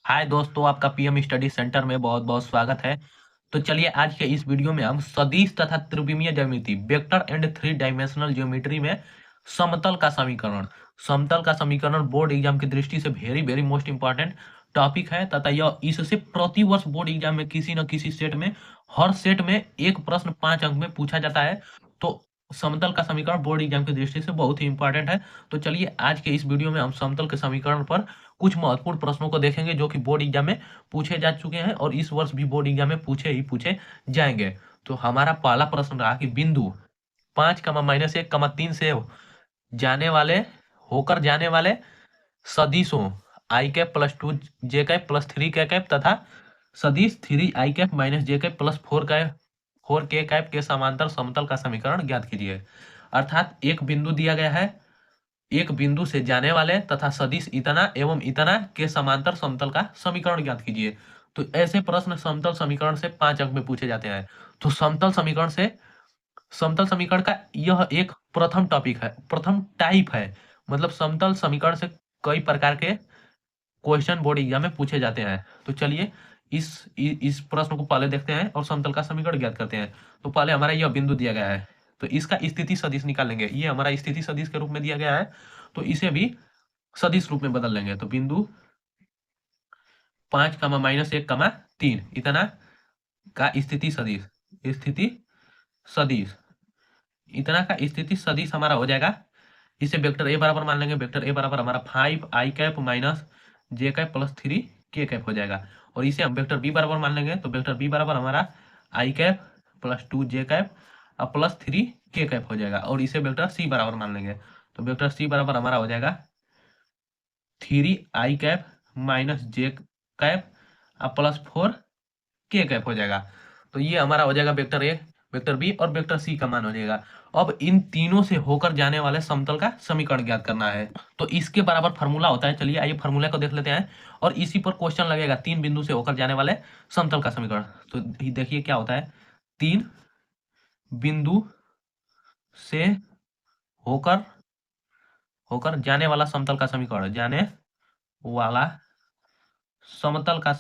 हाय दोस्तों, आपका PM study centre में बहुत बहुत स्वागत है। तो चलिए आज के इस वीडियो में हम सदिश तथा त्रिविमीय ज्यामिति vector and three dimensional geometry में समतल का समीकरण बोर्ड एग्जाम की दृष्टि से very very most important topic है तथा यह इससे प्रतिवर्ष बोर्ड एग्जाम में किसी न किसी सेट में हर सेट में एक प्रश्न 5 अंक में पूछा जाता है। तो समतल का समीकरण बोर्ड एग्जाम की दृष्टि से बहुत ही इंपॉर्टेंट है। तो चलिए आज के इस वीडियो में हम समतल के समीकरण पर कुछ महत्वपूर्ण प्रश्नों को देखेंगे जो कि बोर्ड एग्जाम में पूछे जा चुके हैं और इस वर्ष भी बोर्ड एग्जाम में पूछे जाएंगे। तो हमारा पहला प्रश्न रहा कि बिंदु 5, -1, 3 से जाने वाले सदिशों आई कैप +2 जे कैप +3 के कैप तथा सदिश 3 i कैप -j कैप +4 के कैप के समांतर समतल का समीकरण ज्ञात कीजिए। अर्थात एक बिंदु दिया गया है, एक बिंदु से जाने वाले तथा सदिश इतना एवं इतना के समांतर समतल का समीकरण ज्ञात कीजिए। तो ऐसे प्रश्न समतल समीकरण से 5 अंक में पूछे जाते हैं। तो समतल समीकरण का यह एक प्रथम टॉपिक है, प्रथम टाइप है। मतलब समतल समीकरण से कई प्रकार के क्वेश्चन बोर्ड एग्जाम में पूछे जाते हैं। तो चलिए इस प्रश्न को पहले देखते हैं और समतल का समीकरण ज्ञात करते हैं। तो पहले हमारा यह बिंदु दिया गया है, तो इसका स्थिति सदिश निकालेंगे। ये हमारा स्थिति सदिश के रूप में दिया गया है, तो इसे भी सदिश रूप में बदल लेंगे। तो बिंदु 5, -1, 3 का स्थिति सदिश हमारा हो जाएगा। इसे वेक्टर ए बराबर मान लेंगे। वेक्टर ए बराबर हमारा 5 i cap -j cap +3 k cap हो जाएगा। और इसे हम वेक्टर बी बराबर मान लेंगे। तो वेक्टर बी बराबर हमारा i कैप +2 j कैप और +3 k कैप हो जाएगा। और इसे वेक्टर सी बराबर मान लेंगे। तो वेक्टर सी बराबर हमारा हो जाएगा 3i cap -j cap +4 k cap हो जाएगा। तो ये हमारा हो जाएगा वेक्टर ए, वेक्टर बी और वेक्टर सी का मान हो जाएगा। अब इन तीनों से होकर जाने वाले समतल का समीकरण ज्ञात करना है। तो इसके बराबर फार्मूला होता है। चलिए आइए फार्मूला को देख लेते हैं और इसी पर क्वेश्चन लगेगा। 3 बिंदु से होकर जाने वाले समतल का समीकरण। तो देखिए क्या होता है। 3 बिंदु से होकर होकर जाने वाला समतल का समीकरण, जाने वाला समतल का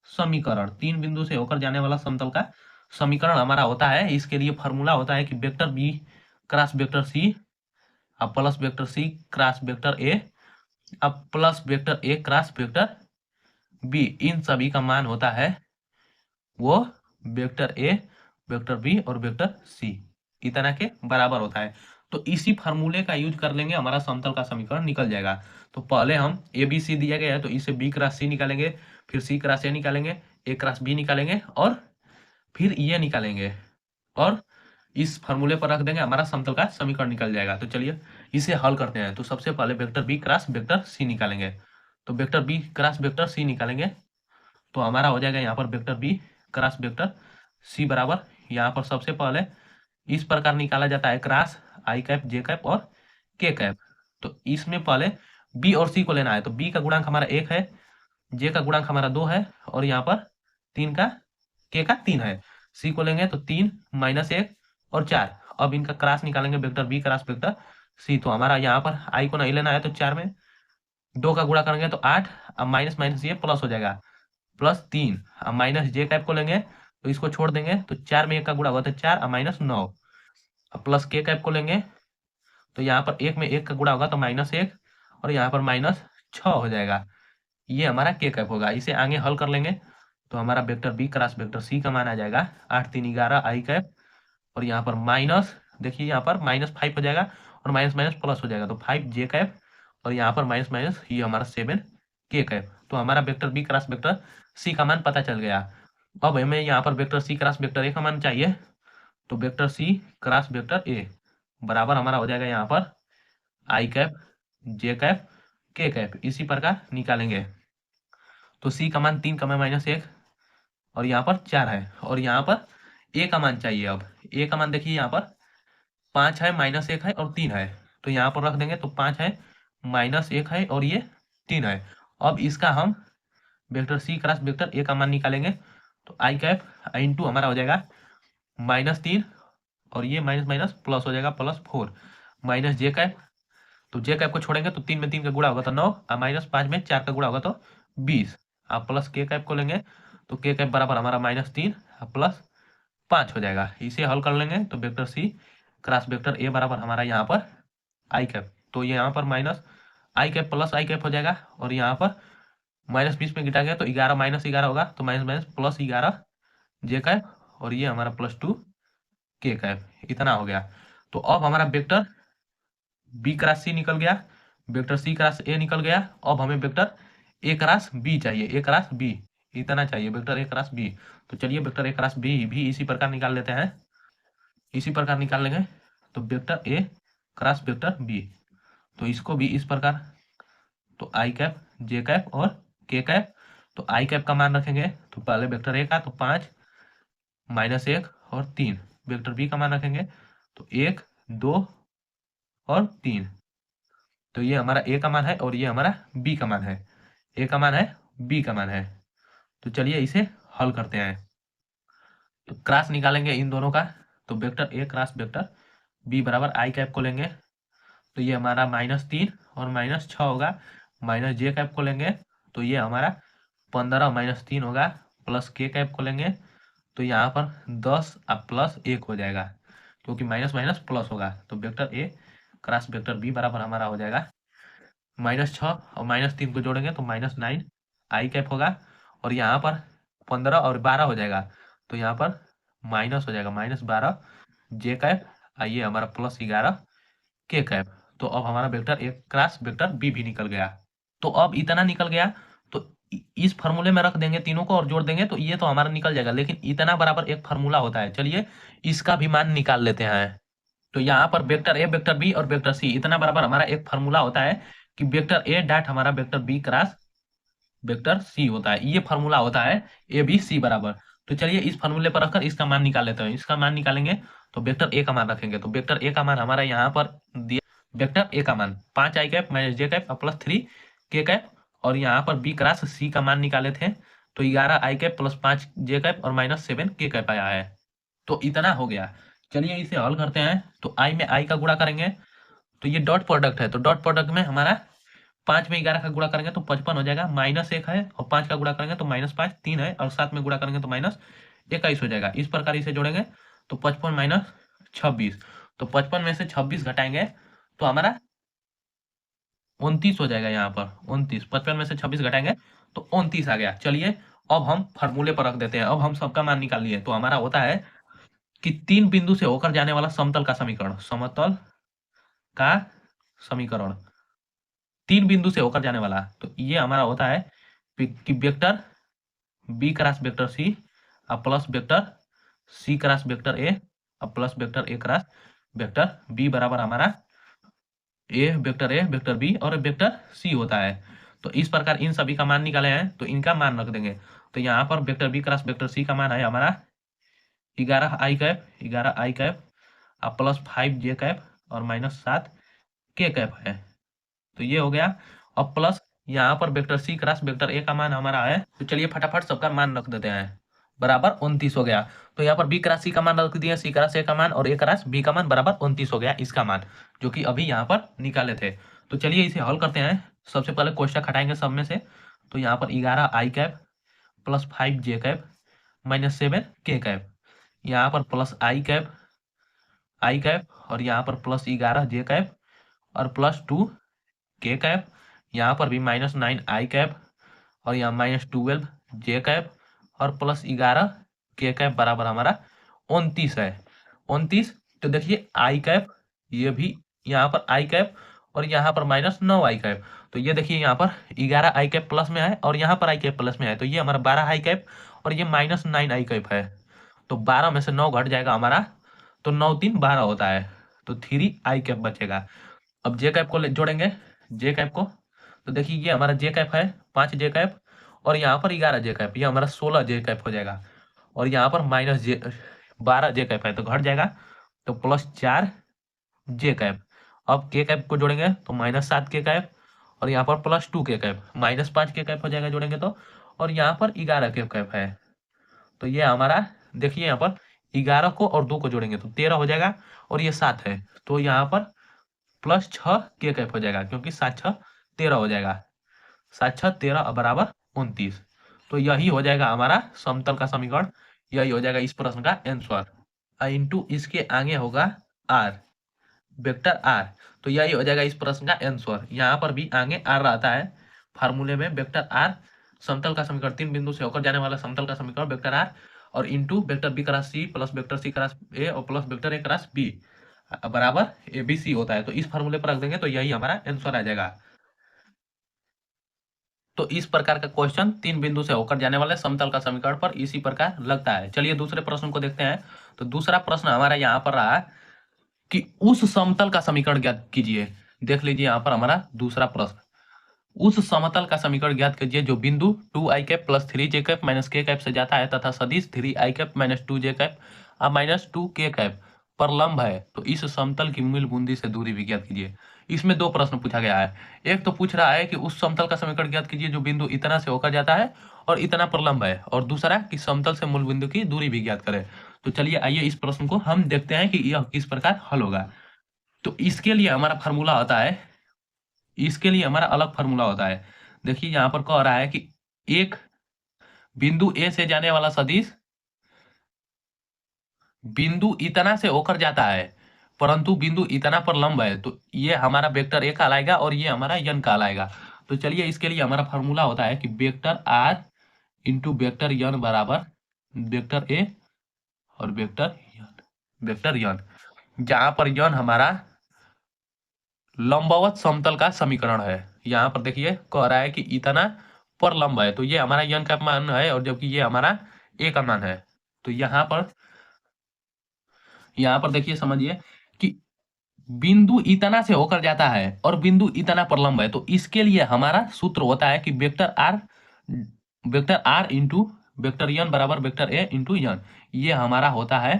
समीकरण 3 बिंदु से होकर जाने वाला समतल का समीकरण हमारा होता है। इसके लिए फॉर्मूला होता है कि vector B cross vector C अब plus vector C cross vector A अब plus vector A cross vector B, इन सभी का मान होता है वो वेक्टर ए, वेक्टर बी और वेक्टर सी इतना के बराबर होता है। तो इसी फार्मूले का यूज कर लेंगे, हमारा समतल का समीकरण निकल जाएगा। तो पहले हम ए बी सी दिया गया है तो इसे बी क्रॉस सी निकालेंगे, फिर सी क्रॉस ए निकालेंगे, ए क्रॉस बी निकालेंगे और फिर ये निकालेंगे और इस फार्मूले पर रख देंगे, हमारा समतल का समीकरण निकल जाएगा। तो चलिए इसे हल करते हैं। तो सबसे पहले vector B cross vector C निकालेंगे। तो vector B cross vector C निकालेंगे तो हमारा हो जाएगा यहाँ पर vector B cross vector C बराबर, यहाँ पर सबसे पहले इस प्रकार निकाला जाता है क्रॉस आई कैप जे कैप और के कैप। तो इसमें पहले बी और सी को लेना है। तो बी का गुणांक हमारा 1 है, जे का गुणांक हमारा 2 है और यहाँ पर 3 का के का 3 है। सी को लेंगे तो 3 -1 और 4। अब इनका क्रॉस निकालेंगे vector B cross vector C. तो हमारा यहाँ पर आई को नहीं लेना है तो 4 में 2 का गुणा करेंगे तो 8, अब माइनस माइनस ये प्लस हो जाएगा +3। अब माइनस जे कैप को लेंगे तो इसको छोड़ देंगे तो 4 में 1 का गुणा हुआ तो 4 और -9। अब प्लस के कैप को लेंगे तो यहाँ पर 1 में 1 का गुणा होगा तो -1 और यहाँ पर -6 हो जाएगा। ये हमारा के कैप होगा। इसे आगे हल कर लेंगे तो हमारा vector B cross vector C का मान आ जाएगा 8 3 11 आई कैप और यहाँ पर माइनस, देखिए यहाँ पर -5 हो जाएगा और माइनस माइनस प्लस हो जाएगा तो 5 जे कैप और यहाँ पर माइनस माइनस ये हमारा 7 के कैप। तो हमारा vector B cross vector C का मान पता चल गया। अब हमें यहाँ पर vector C cross vector A का मान चाहिए। तो vector C cross vector A बराबर हमारा हो जाएगा यहाँ पर I cap J cap K cap, इसी प्रकार निकालेंगे। तो सी का मान 3 का -1 और यहाँ पर 4 है और यहाँ पर ए का मान चाहिए। अब ए का मान देखिए यहाँ पर 5 है, -1 है और 3 है। तो यहाँ पर रख देंगे तो 5 है, -1 है और ये 3 है। अब इसका हम vector C cross vector A का मान निकालेंगे। तो आई कैप इंटू हमारा हो जाएगा -3 और ये माइनस माइनस प्लस हो जाएगा +4 माइनस जे कैप। तो जे कैप को छोड़ेंगे तो 3 में 3 का गुणा होगा तो 9 और -5 में 4 का गुणा होगा तो 20। आप प्लस के कैप को लेंगे तो के कैप बराबर हमारा -3 और प्लस 5 हो जाएगा। इसे हल कर लेंगे तो vector C cross vector A बराबर हमारा यहाँ पर आई कैप, तो ये यहाँ पर माइनस आई कैप प्लस आई कैप हो जाएगा और यहाँ पर -20 में गिटा गया तो 11 -11 होगा तो माइनस माइनस प्लस 11 जे कैप और ये हमारा +2 के कैप, इतना हो गया। तो अब हमारा वेक्टर बी क्रॉस सी निकल गया, वेक्टर सी क्रॉस ए निकल गया। अब हमें वेक्टर ए क्रॉस बी चाहिए, ए क्रॉस बी इतना चाहिए, वेक्टर ए क्रॉस बी। तो चलिए वेक्टर ए क्रॉस बी भी इसी प्रकार निकाल लेते हैं, इसी प्रकार निकाल लेंगे। तो vector A cross vector B, तो इसको भी इस प्रकार, तो आई कैप जे कैप और के कैप। तो आई कैप का मान रखेंगे तो पहले वेक्टर ए का तो 5 -1 और 3, वेक्टर बी का मान रखेंगे तो 1 2 और 3। तो ये हमारा ए का मान है और ये हमारा बी का मान है, ए का मान है बी का मान है। तो चलिए इसे हल करते हैं। तो क्रॉस निकालेंगे इन दोनों का, तो vector A cross vector B बराबर आई कैप को लेंगे तो ये हमारा -3 और -6 होगा, माइनस जे कैप को लेंगे तो ये हमारा 15 -3 होगा, प्लस के कैप को लेंगे तो यहाँ पर 10 और प्लस 1 हो जाएगा, क्योंकि माइनस माइनस प्लस होगा। तो vector A cross vector B बराबर हमारा हो जाएगा -6 और -3 को जोड़ेंगे तो -9 आई कैप होगा और यहाँ पर 15 और 12 हो जाएगा तो यहाँ पर माइनस हो जाएगा -12 जे कैप, आइए हमारा +11 के कैप। तो अब हमारा vector A cross vector B भी निकल गया। तो अब इतना निकल गया तो इस फार्मूले में रख देंगे तीनों को और जोड़ देंगे तो ये तो हमारा निकल जाएगा, लेकिन इतना बराबर एक फार्मूला होता है, चलिए इसका भी मान निकाल लेते हैं। तो यहाँ पर वेक्टर ए वेक्टर बी और वेक्टर सी इतना बराबर हमारा एक फार्मूला होता है कि वेक्टर ए डॉट हमारा vector B cross vector C होता है, ये फार्मूला होता है ए बी सी बराबर। तो चलिए इस फार्मूले पर रखकर इसका मान निकाल लेते हैं। इसका मान निकालेंगे तो वेक्टर ए का मान रखेंगे तो वेक्टर ए का मान हमारा यहाँ पर दिया, वेक्टर ए का मान 5 आई कैप माइनस जे कैप प्लस 3 के कैप, और यहाँ पर बी क्रॉस सी का मान निकाले थे तो 11 I cap plus 5 J cap और -7 के कैप आया है। तो इतना हो गया। चलिए इसे हल करते हैं। तो आई में आई का गुणा करेंगे तो ये डॉट प्रोडक्ट है, तो डॉट प्रोडक्ट में हमारा 5 में 11 का गुणा करेंगे तो 55 हो जाएगा, -1 है और 5 का गुणा करेंगे तो -5 3 है और 7 में गुणा करेंगे तो -21 हो जाएगा। इस प्रकार इसे जोड़ेंगे तो 55 - 26, तो 55 में से 26 घटाएंगे तो हमारा 29 हो जाएगा। यहाँ पर 29, 55 में से 26 घटाएंगे तो 29 आ गया। चलिए अब हम फार्मूले पर रख देते हैं। अब हम सबका मान निकाल लिए तो हमारा होता है कि 3 बिंदु से होकर जाने वाला समतल का समीकरण, समतल का समीकरण 3 बिंदु से होकर जाने वाला, तो ये हमारा होता है कि vector B cross vector C और plus vector C cross vector A और plus vector A cross vector B बराबर हमारा वेक्टर बी और वेक्टर सी होता है। तो इस प्रकार इन सभी का मान निकाले हैं तो इनका मान रख देंगे। तो यहाँ पर vector B cross vector C का मान है हमारा 11 आई कैप और प्लस 5 जे कैप और -7 के कैप है। तो ये हो गया। अब प्लस यहाँ पर vector C cross vector A का मान हमारा है, तो चलिए फटाफट सबका मान रख देते हैं, बराबर 29 हो गया। तो यहाँ पर बी क्रॉस सी का मान रख दिया, सी क्रॉस ए का मान और ए क्रॉस बी का मान बराबर 29 हो गया इसका मान, जो कि अभी यहाँ पर निकाले थे। तो चलिए इसे हल करते हैं। सबसे पहले कोष्टक हटाएंगे सब में से, तो यहाँ पर 11 I cap plus 5 J cap -7 के कैप, यहाँ पर प्लस आई कैप और यहाँ पर प्लस 11 जे कैप और +2 के कैप, यहाँ पर भी -9 आई कैप और यहाँ -12 जे कैप और +11 के कैप बराबर हमारा 29 है। 29, तो देखिए आई कैप, ये भी यहाँ पर आई कैप और यहाँ पर -9 आई कैप, तो ये देखिए यहाँ पर 11 आई कैप प्लस में है और यहाँ पर आई कैप प्लस में है, तो ये हमारा 12 आई कैप और ये -9 आई कैप है। तो 12 में से 9 घट जाएगा हमारा, तो 9 3 12 होता है, तो 3 आई कैप बचेगा। अब जे कैप को जोड़ेंगे, जे कैप को, तो देखिए ये हमारा जे कैप है 5 जे कैप और यहाँ पर 11 जे कैप, ये हमारा 16 जे कैप हो जाएगा और यहाँ पर -12 जे कैप है तो घट जाएगा, तो +4 जे कैप। अब के कैप को जोड़ेंगे तो -7 के कैप और यहाँ पर +2 के कैप, -5 के कैप हो जाएगा जोड़ेंगे तो, और यहाँ पर 11 के कैप है। तो ये हमारा देखिए यहाँ पर 11 को और 2 को जोड़ेंगे तो 13 हो जाएगा और ये 7 है, तो यहाँ पर प्लस 6 के कैप हो जाएगा, क्योंकि 7 6 13 हो जाएगा, 7 6 13 बराबर 29। तो यही हो जाएगा हमारा समतल का समीकरण, यही हो जाएगा इस प्रश्न का आंसर। इंटू इसके आगे होगा आर, वेक्टर आर, तो यही हो जाएगा इस प्रश्न का आंसर। यहाँ पर भी आगे आर रहता है फार्मूले में, वेक्टर आर समतल का समीकरण, तीन बिंदु से होकर जाने वाला समतल का समीकरण वेक्टर आर, और into vector B cross C plus vector C cross A और plus vector A cross B बराबर ए बी सी होता है। तो इस फार्मूले पर रख देंगे तो यही हमारा आंसर आ जाएगा। तो इस प्रकार का क्वेश्चन तीन बिंदु से होकर जाने वाले समतल का समीकरण पर इसी प्रकार लगता है। चलिए दूसरे प्रश्न को देखते हैं। तो दूसरा प्रश्न हमारा यहाँ पर रहा कि उस समतल का समीकरण ज्ञात कीजिए। देख लीजिए यहाँ पर हमारा दूसरा प्रश्न, उस समतल का समीकरण ज्ञात कीजिए जो बिंदु 2i cap plus 3j cap minus k cap से जाता है तथा सदिश 3i cap minus 2j cap और माइनस 2k कैप पर लंब है। तो इस समतल की मूल बिंदु से दूरी भी ज्ञात कीजिए। इसमें दो प्रश्न पूछा गया है। एक तो पूछ रहा है कि उस समतल का समीकरण ज्ञात कीजिए जो बिंदु इतना से होकर जाता है और इतना पर लंब है, और दूसरा कि समतल से मूल बिंदु की दूरी भी ज्ञात करें। तो चलिए आइए इस प्रश्न को हम देखते हैं कि यह किस प्रकार हल होगा। तो इसके लिए हमारा फार्मूला होता है, इसके लिए हमारा अलग फार्मूला होता है। देखिए यहाँ पर कह रहा है कि एक बिंदु ए से जाने वाला सदिश बिंदु इतना से होकर जाता है परंतु बिंदु इतना पर लंब है, तो ये हमारा वेक्टर ए कहलाएगा और ये हमारा यन कहलाएगा। तो चलिए इसके लिए हमारा फार्मूला होता है कि वेक्टर आर इंटू वेक्टर यन बराबर वेक्टर ए और वेक्टर यन, जहां पर यन हमारा लंबवत समतल का समीकरण है। यहाँ पर देखिए कह रहा है कि इतना पर लंब है, तो ये हमारा यन का मान है और जबकि ये हमारा ए का मान है। तो यहाँ पर देखिए समझिए कि बिंदु इतना से होकर जाता है और बिंदु इतना पर लंब है, तो इसके लिए हमारा सूत्र होता है कि वेक्टर आर इंटू वेक्टर यन बराबर वेक्टर ए इंटू यन। ये हमारा होता है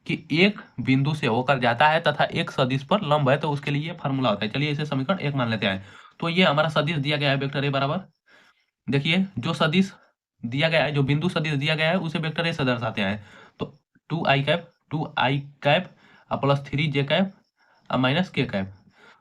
कि एक बिंदु से होकर जाता है तथा एक सदिश पर लंब है, तो उसके लिए ये फार्मूला होता है। चलिए इसे समीकरण एक मान लेते हैं। तो ये हमारा सदिश दिया गया है वेक्टर ए बराबर, देखिए जो सदिश दिया गया है, जो बिंदु सदिश दिया गया है उसे वेक्टर ए से दर्शाते हैं। तो 2i cap plus 3j cap minus के कैप।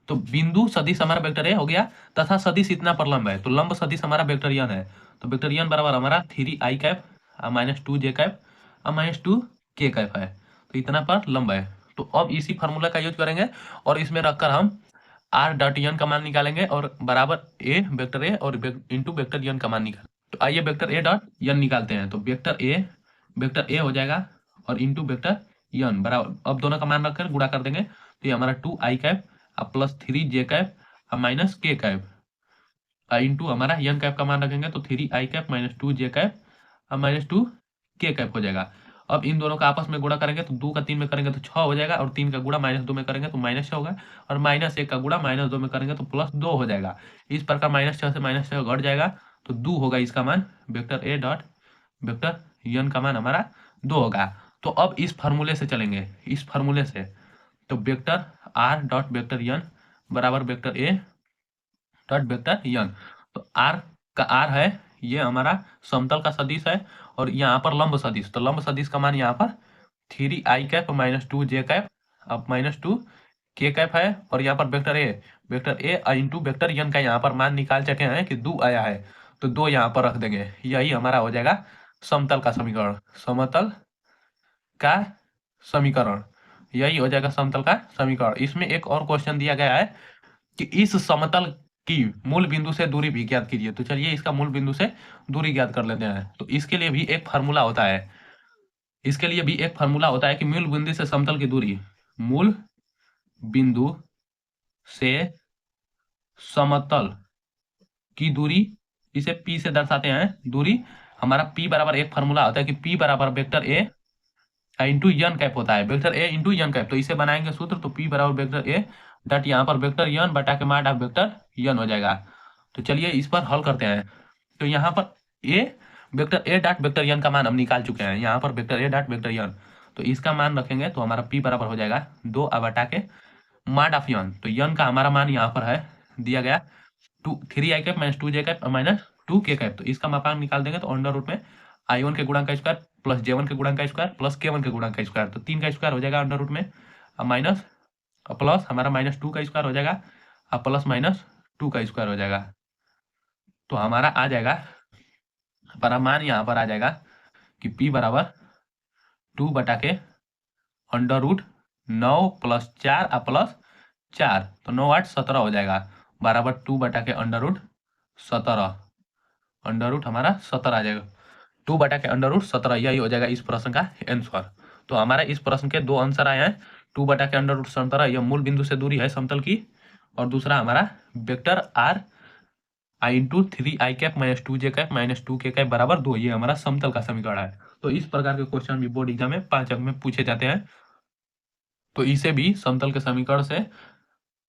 तो बिंदु सदिश हमारा वेक्टर ए हो गया तथा सदिश इतना पर लंब है, तो लंब सदिश हमारा वेक्टर यन है। तो वेक्टर यन बराबर हमारा 3i cap minus 2j cap minus 2k cap है, तो इतना पर लंब है। तो अब इसी फार्मूला का यूज करेंगे और इसमें रखकर हम आर डॉट यन का मान निकालेंगे और बराबर ए वेक्टर ए और इंटू वेक्टर यन का मान निकाल। तो आइए वेक्टर ए डॉट यन निकालते हैं। तो वेक्टर ए हो जाएगा और इंटू वेक्टर यन बराबर, अब दोनों का मान रखकर गुणा कर देंगे तो ये हमारा 2i cap plus 3j cap minus k cap into हमारा यन कैप का मान रखेंगे तो 3i cap minus 2j cap minus 2k cap हो जाएगा। अब इन दोनों का आपस में गुणा करेंगे तो 2 का 3 में करेंगे तो 6 हो जाएगा, और 3 का गुणा माइनस 2 में करेंगे तो माइनस 6 होगा, और माइनस 1 का गुणा माइनस 2 में करेंगे तो प्लस 2 हो जाएगा। इस प्रकार माइनस 6 से माइनस 6 घट जाएगा तो 2 होगा इसका मान। वेक्टर ए डॉट वेक्टर यन का मान हमारा 2 होगा। तो अब इस फार्मूले से चलेंगे, इस फार्मूले से, तो वेक्टर आर डॉट वेक्टर यन बराबर वेक्टर ए डॉट वेक्टर यन। तो आर का आर है, ये हमारा समतल का सदिश है, और यहाँ पर लंब सदिश, तो लंब सदिश का मान यहाँ पर 3i cap minus 2j cap अब माइनस 2k कैप है, और यहाँ पर वेक्टर ए इंटू वेक्टर यन का यहाँ पर मान निकाल चुके हैं कि 2 आया है, तो 2 यहाँ पर रख देंगे। यही हमारा हो जाएगा समतल का समीकरण, समतल का समीकरण, यही हो जाएगा समतल का समीकरण। इसमें एक और क्वेश्चन दिया गया है कि इस समतल की मूल बिंदु से दूरी भी ज्ञात कीजिए। तो चलिए इसका मूल बिंदु से दूरी ज्ञात कर लेते हैं। तो इसके लिए भी एक फार्मूला होता है, इसके लिए भी एक फार्मूला होता है कि मूल बिंदु से समतल की दूरी, मूल बिंदु से समतल की दूरी, इसे P से दर्शाते हैं दूरी। हमारा P बराबर एक फार्मूला होता है कि P बराबर vector A into N cap होता है, vector A into N cap. तो इसे बनाएंगे सूत्र, तो P बराबर वेक्टर ए डॉट यहाँ पर वेक्टर यन बटा के माड ऑफ वेक्टर यन हो जाएगा। तो चलिए इस पर हल करते हैं। तो यहाँ पर वेक्टर ए डॉट वेक्टर यन का मान हम निकाल चुके हैं, यहाँ पर वेक्टर ए डॉट वेक्टर यन, तो इसका मान रखेंगे तो हमारा P बराबर हो जाएगा 2 बटा के माड ऑफ यन। तो यन का हमारा मान यहाँ पर है दिया गया 3i cap minus 2j cap minus 2k cap. तो इसका मापांक निकाल देंगे तो अंडर रूट में i1 के गुणांक का स्क्वायर प्लस j1 के गुणांक का स्क्वायर प्लस k1 के गुणांक का स्क्वायर, तो 3 का स्क्वायर हो जाएगा अंडर रूट में माइनस प्लस हमारा -2 का स्क्वायर हो जाएगा और प्लस -2 का स्क्वायर हो जाएगा। तो हमारा आ जाएगा, हमारा मान यहाँ पर आ जाएगा कि p बराबर 2/√9 + 4 और प्लस 4, तो 9 8 17 हो जाएगा, बराबर 2/√17, अंडर हमारा 17 आ जाएगा, 2/√17 यही हो जाएगा इस प्रश्न का आंसर। तो हमारा इस प्रश्न के दो आंसर आए हैं, 2/√17 यह मूल बिंदु से दूरी है समतल की, और दूसरा हमारा vector r i/3i cap -2j cap -2k cap बराबर 2, ये हमारा समतल का समीकरण है। तो इस प्रकार के क्वेश्चन भी बोर्ड एग्जाम में 5 अंक में पूछे जाते हैं। तो इसे भी समतल के समीकरण से,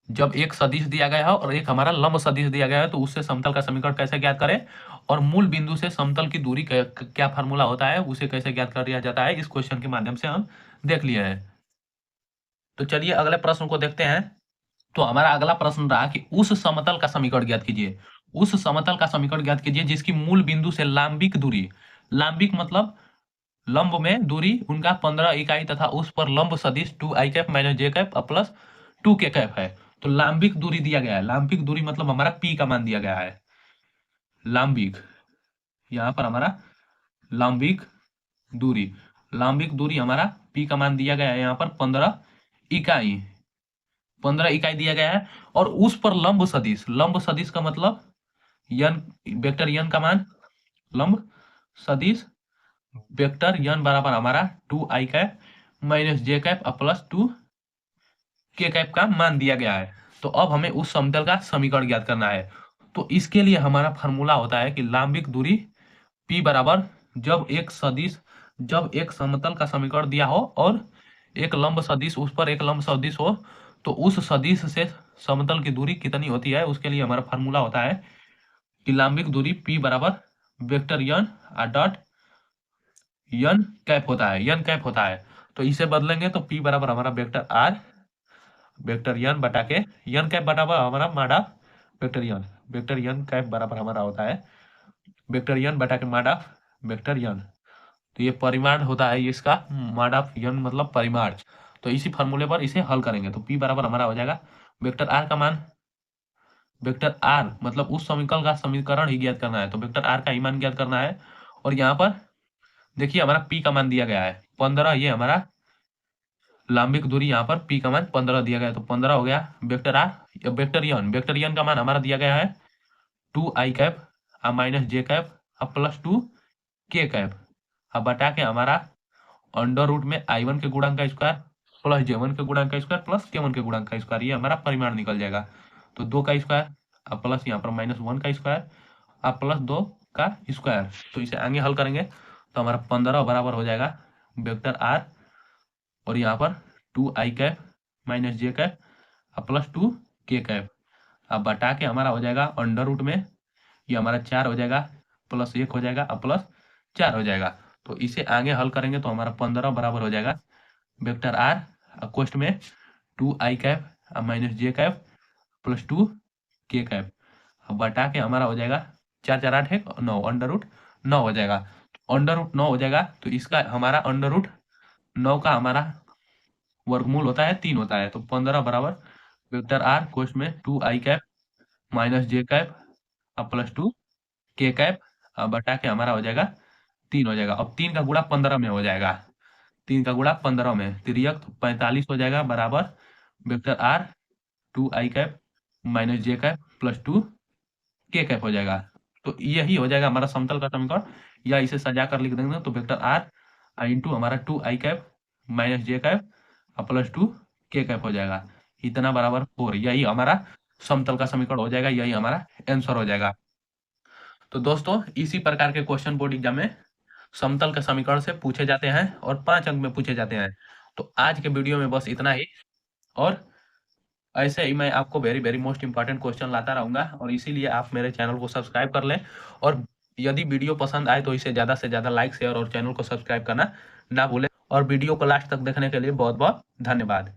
जब एक सदिश दिया गया है और एक हमारा लंब सदिश दिया गया है, तो उससे समतल का समीकरण कैसे ज्ञात करें, और मूल बिंदु से समतल की दूरी क्या फार्मूला होता है, उसे कैसे ज्ञात कर दिया जाता है, इस क्वेश्चन के माध्यम से हम देख लिए हैं। तो चलिए अगले प्रश्न को देखते हैं। तो हमारा अगला प्रश्न रहा कि उस समतल का समीकरण ज्ञात कीजिए। उस समतल का समीकरण ज्ञात कीजिए जिसकी मूल बिंदु से लांबिक दूरी, लांबिक मतलब लंब में दूरी उनका 15 इकाई तथा उस पर लंब सदिश 2i cap -j cap plus 2k cap है। तो लांबिक दूरी दिया गया है, लांबिक दूरी मतलब हमारा p का मान दिया गया है, लांबिक, यहाँ पर हमारा लांबिक दूरी, लांबिक दूरी हमारा p का मान दिया गया है यहाँ पर 15 इकाई, 15 इकाई दिया गया है, और उस पर लंब सदिश, लंब सदिश का मतलब यन, वेक्टर यन का मान, लंब सदिश वेक्टर यन बराबर हमारा 2i cap -j cap plus 2k cap का मान दिया गया है। तो अब हमें उस समतल का समीकरण ज्ञात करना है। तो इसके लिए हमारा फॉर्मूला होता है कि लांबिक दूरी p बराबर, जब एक सदिश, जब एक समतल का समीकरण दिया हो और एक लंब सदिश, उस पर एक लंब सदिश हो, तो उस सदिश से समतल की दूरी कितनी होती है, उसके लिए हमारा फॉर्मूला होता है कि लांबिक दूरी p बराबर वेक्टर यन डॉट यन कैप होता है, यन कैप होता है। तो इसे बदलेंगे तो p बराबर हमारा वेक्टर r वेक्टर यन बटा के, यन कैप बराबर हमारा माडा वेक्टर यन, वेक्टर यन कैप बराबर हमारा होता है वेक्टर यन बटा के माडा वेक्टर यन। तो ये परिमाण होता है इसका, माडा यन मतलब परिमाण। तो इसी फॉर्मूले पर इसे हल करेंगे तो p बराबर हमारा हो जाएगा वेक्टर r का मान, वेक्टर r मतलब उस समीकरण का समीकरण ही ज्ञात करना है, तो वेक्टर r का ही मान ज्ञात करना है। और यहाँ पर देखिए हमारा p का मान दिया गया है 15, ये हमारा लांबिक दूरी, यहाँ पर p का मान 15 दिया गया है, तो 15 हो गया वेक्टर r, वेक्टर यन, वेक्टर यन का मान हमारा दिया गया है 2i cap -j cap plus 2k cap, अब बटा के हमारा अंडर रूट में i1 के गुणांक का स्क्वायर प्लस j1 के गुणांक का स्क्वायर प्लस k1 के गुणांक का स्क्वायर, ये हमारा परिमाण निकल जाएगा। तो 2 का स्क्वायर अब प्लस यहाँ पर -1 का स्क्वायर अब प्लस 2 का स्क्वायर। तो इसे आगे हल करेंगे तो हमारा 15 बराबर हो जाएगा वेक्टर r, और यहाँ पर 2i cap -j cap plus 2k cap, अब बटा के हमारा हो जाएगा अंडर रूट में, ये हमारा 4 हो जाएगा प्लस 1 हो जाएगा अब प्लस 4 हो जाएगा। तो इसे आगे हल करेंगे तो हमारा 15 बराबर हो जाएगा वेक्टर r कोष्ट में 2i cap -j cap plus 2k cap, अब बटा के हमारा हो जाएगा 4 4 8 1 9, अंडर रूट 9 हो जाएगा, अंडर रूट 9 हो जाएगा। तो इसका हमारा अंडर रूट 9 का हमारा वर्गमूल होता है 3 होता है, तो 15 बराबर वेक्टर r कोष्ट में 2i cap -j cap plus 2k cap, बटा के हमारा हो जाएगा 3 हो जाएगा। अब 3 का गुणा 15 में हो जाएगा, 3 का गुणा 15 में, तिर्यक 45 हो जाएगा बराबर vector r 2i cap -j cap plus 2k cap हो जाएगा। तो यही हो जाएगा हमारा समतल का समीकरण, या इसे सजा कर लिख देंगे तो वेक्टर r इंटू हमारा 2i cap -j cap plus 2k cap हो जाएगा, इतना बराबर 4, यही हमारा समतल का समीकरण हो जाएगा, यही हमारा आंसर हो जाएगा। तो दोस्तों इसी प्रकार के क्वेश्चन बोर्ड एग्जाम में समतल के समीकरण से पूछे जाते हैं और 5 अंक में पूछे जाते हैं। तो आज के वीडियो में बस इतना ही, और ऐसे ही मैं आपको very very most important question लाता रहूंगा, और इसीलिए आप मेरे चैनल को सब्सक्राइब कर लें, और यदि वीडियो पसंद आए तो इसे ज़्यादा से ज़्यादा लाइक शेयर और चैनल को सब्सक्राइब करना ना भूलें। और वीडियो को लास्ट तक देखने के लिए बहुत बहुत धन्यवाद।